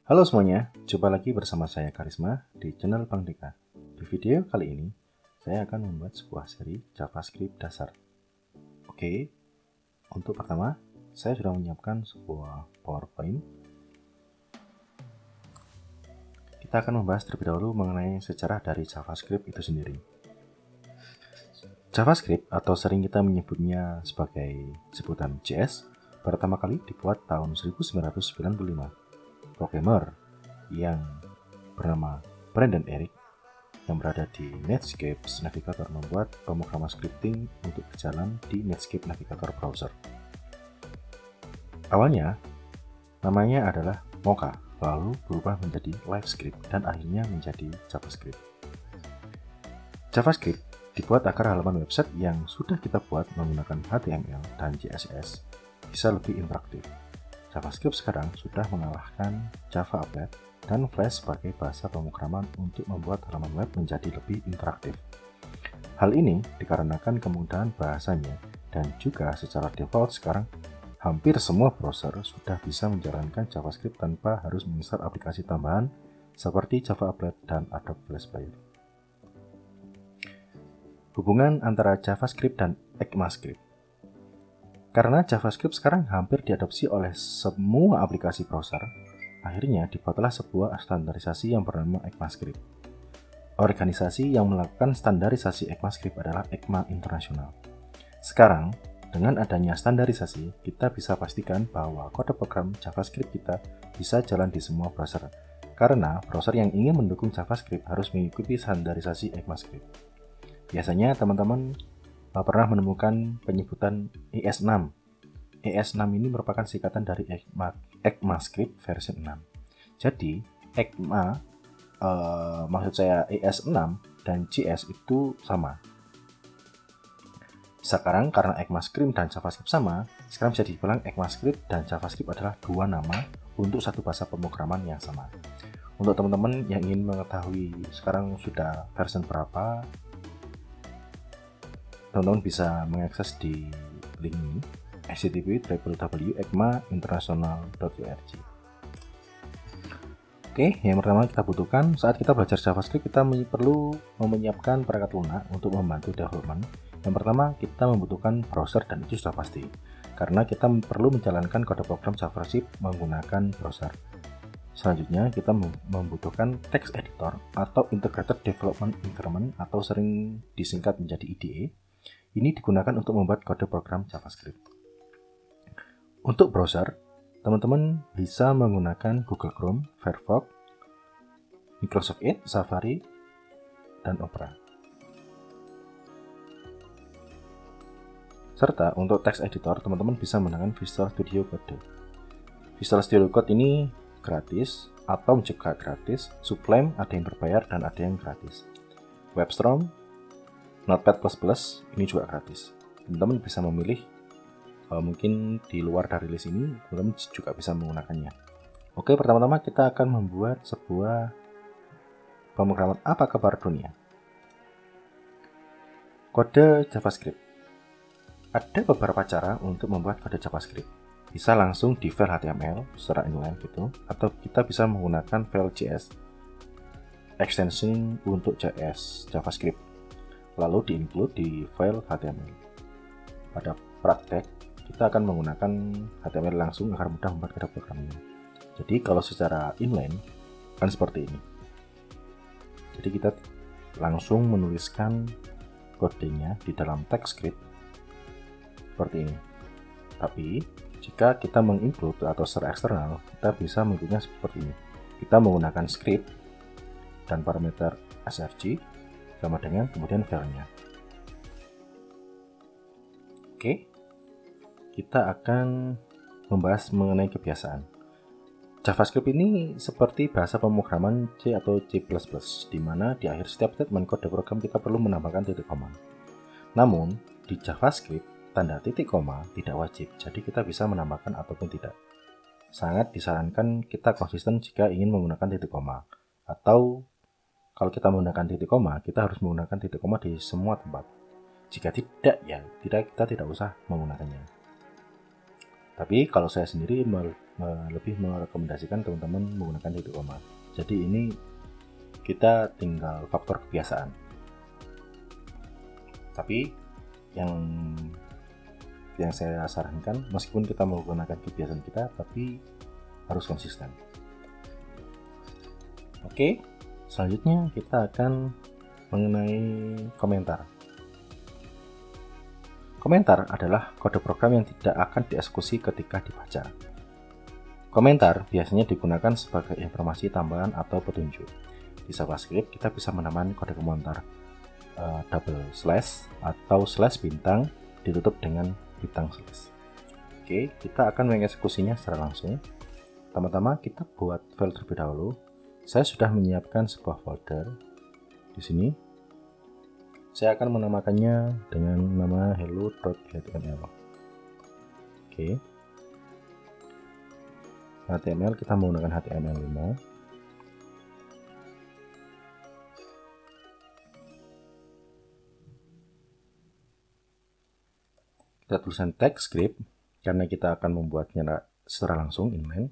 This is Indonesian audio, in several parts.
Halo semuanya, jumpa lagi bersama saya Karisma di channel Bang Deka. Di video kali ini, saya akan membuat sebuah seri JavaScript dasar. Oke, untuk pertama, saya sudah menyiapkan sebuah PowerPoint. Kita akan membahas terlebih dahulu mengenai sejarah dari JavaScript itu sendiri. JavaScript atau sering kita menyebutnya sebagai sebutan JS, pertama kali dibuat tahun 1995. Programmer yang bernama Brandon Eric yang berada di Netscape Navigator membuat pemrograman scripting untuk berjalan di Netscape Navigator browser. Awalnya, namanya adalah Mocha, lalu berubah menjadi LiveScript dan akhirnya menjadi JavaScript. JavaScript dibuat agar halaman website yang sudah kita buat menggunakan HTML dan CSS bisa lebih interaktif. JavaScript sekarang sudah mengalahkan Java Applet dan Flash sebagai bahasa pemrograman untuk membuat halaman web menjadi lebih interaktif. Hal ini dikarenakan kemudahan bahasanya dan juga secara default sekarang hampir semua browser sudah bisa menjalankan JavaScript tanpa harus menginstal aplikasi tambahan seperti Java Applet dan Adobe Flash Player. Hubungan antara JavaScript dan ECMAScript. Karena JavaScript sekarang hampir diadopsi oleh semua aplikasi browser, akhirnya dibuatlah sebuah standarisasi yang bernama ECMAScript. Organisasi yang melakukan standarisasi ECMAScript adalah ECMA International. Sekarang, dengan adanya standarisasi, kita bisa pastikan bahwa kode program JavaScript kita bisa jalan di semua browser. Karena browser yang ingin mendukung JavaScript harus mengikuti standarisasi ECMAScript. Biasanya teman-teman pernah menemukan penyebutan ES6. ES6 ini merupakan singkatan dari ECMAScript version 6. Jadi, ECMA, maksud saya ES6 dan JS itu sama. Sekarang karena ECMAScript dan JavaScript sama, sekarang bisa dibilang ECMAScript dan JavaScript adalah dua nama untuk satu bahasa pemrograman yang sama. Untuk teman-teman yang ingin mengetahui sekarang sudah versi berapa, teman-teman bisa mengakses di link ini http://ecmainternational.org. Oke, yang pertama kita butuhkan saat kita belajar JavaScript, kita perlu menyiapkan perangkat lunak untuk membantu development. Yang pertama, kita membutuhkan browser dan itu sudah pasti, karena kita perlu menjalankan kode program JavaScript menggunakan browser. Selanjutnya, kita membutuhkan text editor atau Integrated Development Environment atau sering disingkat menjadi IDE. Ini digunakan untuk membuat kode program JavaScript. Untuk browser, teman-teman bisa menggunakan Google Chrome, Firefox, Microsoft Edge, Safari, dan Opera. Serta untuk text editor, teman-teman bisa menggunakan Visual Studio Code. Visual Studio Code ini gratis, Atom juga gratis, Sublime ada yang berbayar dan ada yang gratis. WebStorm, Notepad++ ini juga gratis. Teman-teman bisa memilih, mungkin di luar dari list ini, teman-teman juga bisa menggunakannya. Oke, pertama-tama kita akan membuat sebuah pemrograman apa kabar dunia. Kode JavaScript. Ada beberapa cara untuk membuat kode JavaScript. Bisa langsung di file HTML secara inline gitu, atau kita bisa menggunakan file JS, extension untuk JS JavaScript, lalu di-include di file HTML. Pada praktek, kita akan menggunakan HTML langsung agar mudah membuat kode programnya. Jadi kalau secara inline kan seperti ini. Jadi kita langsung menuliskan kodenya di dalam TypeScript seperti ini. Tapi jika kita menginclude atau secara eksternal, kita bisa mengikutnya seperti ini. Kita menggunakan script dan parameter src sama dengan kemudian filenya. Oke, kita akan membahas mengenai kebiasaan. JavaScript ini seperti bahasa pemrograman C atau C++, di mana di akhir setiap statement kode program kita perlu menambahkan titik koma. Namun, di JavaScript, tanda titik koma tidak wajib, jadi kita bisa menambahkan ataupun tidak. Sangat disarankan kita konsisten jika ingin menggunakan titik koma, atau kalau kita menggunakan titik koma, kita harus menggunakan titik koma di semua tempat. Jika tidak, ya kita tidak usah menggunakannya. Tapi kalau saya sendiri lebih merekomendasikan teman-teman menggunakan titik koma. Jadi ini kita tinggal faktor kebiasaan. Tapi yang saya sarankan, meskipun kita menggunakan kebiasaan kita, tapi harus konsisten. Oke, selanjutnya kita akan mengenai komentar. Komentar adalah kode program yang tidak akan dieksekusi ketika dibaca. Komentar biasanya digunakan sebagai informasi tambahan atau petunjuk. Di JavaScript kita bisa menambahkan kode komentar double slash atau slash bintang ditutup dengan bintang slash. Oke, kita akan mengeksekusinya secara langsung. Pertama-tama kita buat file terlebih dahulu. Saya sudah menyiapkan sebuah folder di sini. Saya akan menamakannya dengan nama hello.html. Oke. HTML kita menggunakan HTML5. Kita tuliskan text script karena kita akan membuatnya secara langsung inline.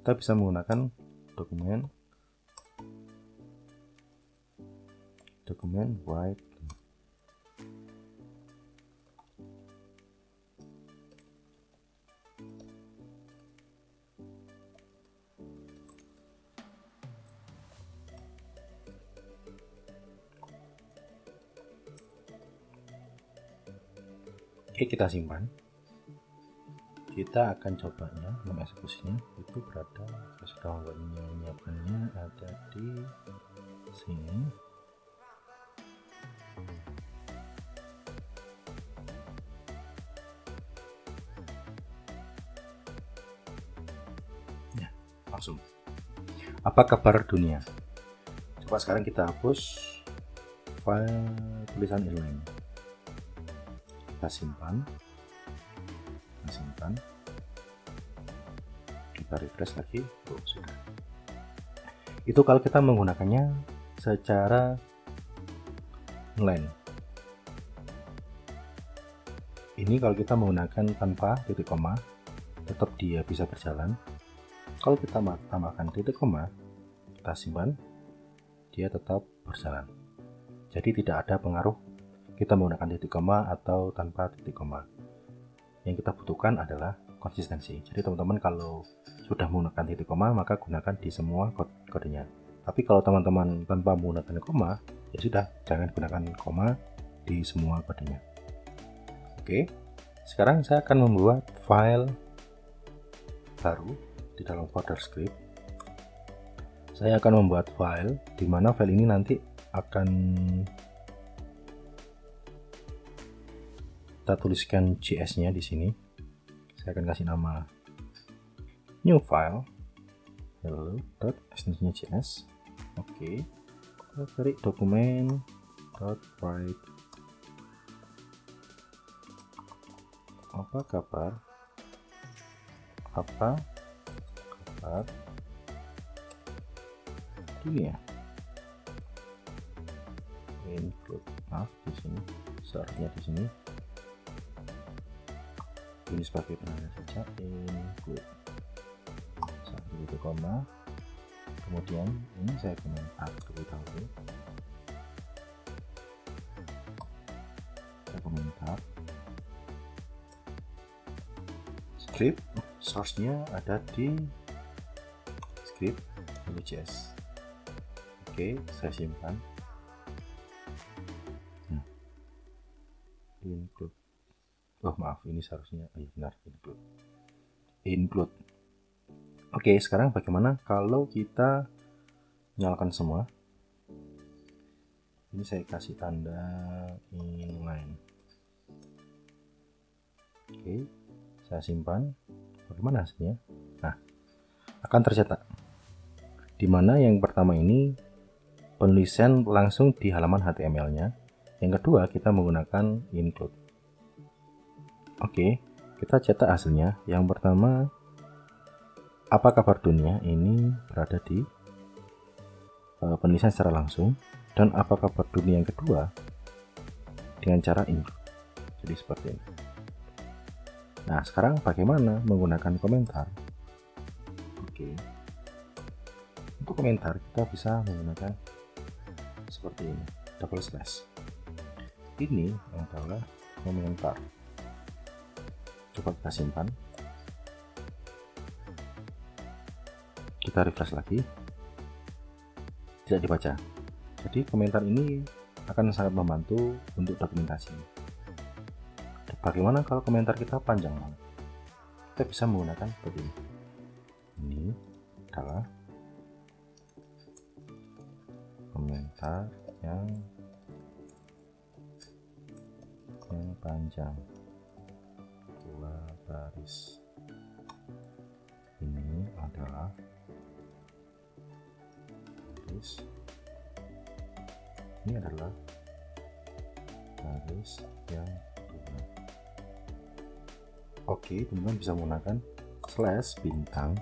Kita bisa menggunakan dokumen white. Oke, kita simpan. Kita akan cobanya mengeksekusinya. Itu berada, saya sudah menyiapkannya ada di sini. Ya, langsung. Apa kabar dunia? Coba sekarang kita hapus file tulisan inline. Kita simpan, kita refresh lagi. Sudah. Itu kalau kita menggunakannya secara inline. Ini kalau kita menggunakan tanpa titik koma, tetap dia bisa berjalan. Kalau kita tambahkan titik koma, kita simpan, dia tetap berjalan. Jadi tidak ada pengaruh kita menggunakan titik koma atau tanpa titik koma. Yang kita butuhkan adalah konsistensi. Jadi teman-teman kalau sudah menggunakan titik koma, maka gunakan di semua kodenya. Tapi kalau teman-teman tanpa menggunakan koma, ya sudah, jangan gunakan koma di semua kodenya. Oke, sekarang saya akan membuat file baru di dalam folder script. Saya akan membuat file di mana file ini nanti akan kita tuliskan JS-nya di sini. Saya akan kasih nama new file hello.extensionnya JS. Oke, kita cari dokumen.write. Apa kabar dunia? Include, di sini, seharusnya di sini. Ini sebagai penanda saja, include satu titik koma, kemudian ini saya komentar terlebih dahulu. Saya komentar script, source-nya ada di script hello.js. Oke, saya simpan. Include. Oh maaf, ini seharusnya benar, include. Oke, sekarang bagaimana kalau kita nyalakan semua? Ini saya kasih tanda inline. Oke, saya simpan. Bagaimana hasilnya? Nah, akan tercetak. Dimana yang pertama ini penulisan langsung di halaman HTML-nya. Yang kedua kita menggunakan include. Oke, kita cetak hasilnya. Yang pertama, apa kabar dunia? Ini berada di penulisan secara langsung. Dan apa kabar dunia yang kedua dengan cara include. Jadi seperti ini. Nah, sekarang bagaimana menggunakan komentar? Oke. Untuk komentar kita bisa menggunakan seperti ini, double slash. Ini adalah komentar. Coba kita simpan. Kita refresh lagi. Tidak dibaca. Jadi komentar ini akan sangat membantu untuk dokumentasi. Bagaimana kalau komentar kita panjang banget? Kita bisa menggunakan seperti ini. Ini adalah komentar yang panjang, 2 baris. Ini adalah baris. Ini adalah baris yang dua. Oke, teman-teman bisa menggunakan slash bintang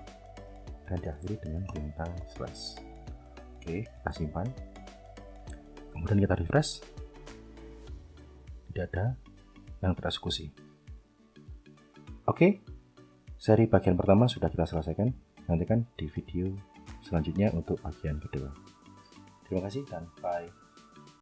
dan diakhiri dengan bintang slash. Oke, kita simpan. Kemudian kita refresh. Tidak ada yang tereksekusi. Oke, seri bagian pertama sudah kita selesaikan. Nantikan di video selanjutnya untuk bagian kedua. Terima kasih dan bye.